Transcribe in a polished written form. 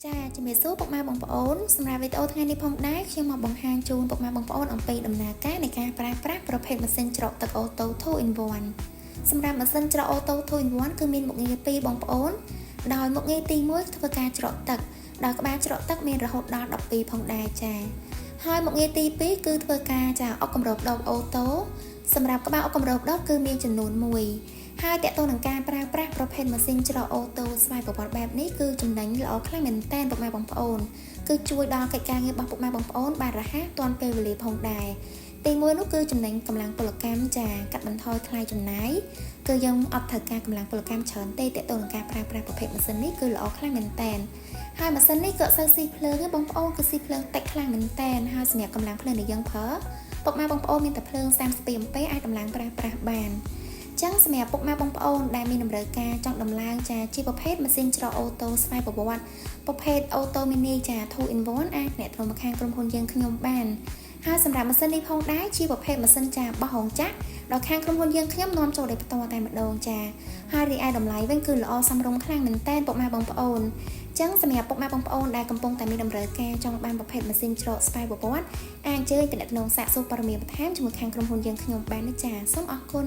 ចាជំរាបសួរពុកម៉ែបងប្អូនសម្រាប់វីដេអូថ្ងៃនេះផងដែរខ្ញុំមកបង្ហាញជូនពុកម៉ែបងប្អូនអំពីដំណើរការនៃការប្រើប្រាស់ប្រភេទម៉ាស៊ីនច្រកទឹកអូតូ 2 in 1សម្រាប់ម៉ាស៊ីនច្រកអូតូ 2 in 1គឺមានមុខងារពីរបងប្អូនដោយមុខងារទី1ធ្វើការច្រកទឹកដោយក្បាលច្រកទឹកមានរហូតដល់12ផងដែរចាហើយមុខងារទី2គឺធ្វើការចាអុកគម្របដបអូតូសម្រាប់ក្បាលអុកគម្របដបគឺមានចំនួន1ហើយតកតងនឹងការប្រើប្រាស់ប្រភេទម៉ាស៊ីនច្រកអូតូស្វ័យប្រវត្តិបែបនេះគឺចំណេញល្អខ្លាំងមែនទែនពុកម៉ែបងប្អូនគឺជួយដល់កិច្ចការងាររបស់ពុកម៉ែបងប្អូនបានរហ័សទាន់ពេលវេលាផងដែរទី1នោះគឺចំណេញកម្លាំងពលកម្មចាកាត់បន្ថយថ្លៃចំណាយគឺយើងអត់ត្រូវការកម្លាំងពលកម្មច្រើនទេតកតងនឹងការប្រើប្រាស់ប្រភេទម៉ាស៊ីននេះគឺល្អខ្លាំងមែនទែនហើយម៉ាស៊ីននេះក៏សូវស៊ីភ្លើងទេបងប្អូនគឺស៊ីភ្លើងតិចខ្លាំងមែនទែនហើយសម្រាប់កម្លាំងភ្លើងដែលយើងប្រើពុកម៉ែបងប្អូនមានតែភ្លើង32 អាំពែអាចតម្លើងប្រើប្រាស់បានចឹងសម្រាប់ពុកម៉ែបងប្អូនដែលមានតម្រូវការចង់ដំឡើងចាជាប្រភេទម៉ាស៊ីនច្រកអូតូស្វ័យប្រវត្តិប្រភេទអូតូមីនីចា2 in 1អាចអ្នកត្រូវមកខាងក្រុមហ៊ុនយើងខ្ញុំបានហើយសម្រាប់ម៉ាស៊ីននេះផងដែរជាប្រភេទម៉ាស៊ីនចាបោះរោងចក្រដល់ខាងក្រុមហ៊ុនយើងខ្ញុំនាំចូលដោយផ្ទាល់តែម្ដងចាហើយរីឯតម្លៃវិញគឺល្អសមរម្យខ្លាំងមែនទែនពុកម៉ែបងប្អូនចឹងសម្រាប់ពុកម៉ែបងប្អូនដែលកំពុងតែមានតម្រូវការចង់បានប្រភេទម៉ាស៊ីនច្រកស្វ័យប្រវត្តិអាចអញ្ជើញទៅអ្នកក្នុងសាកសួរព័ត៌មានបន្ថែមជាមួយខាងក្រុមហ៊ុនយើងខ្ញុំបានណាចាសូមអរគុណ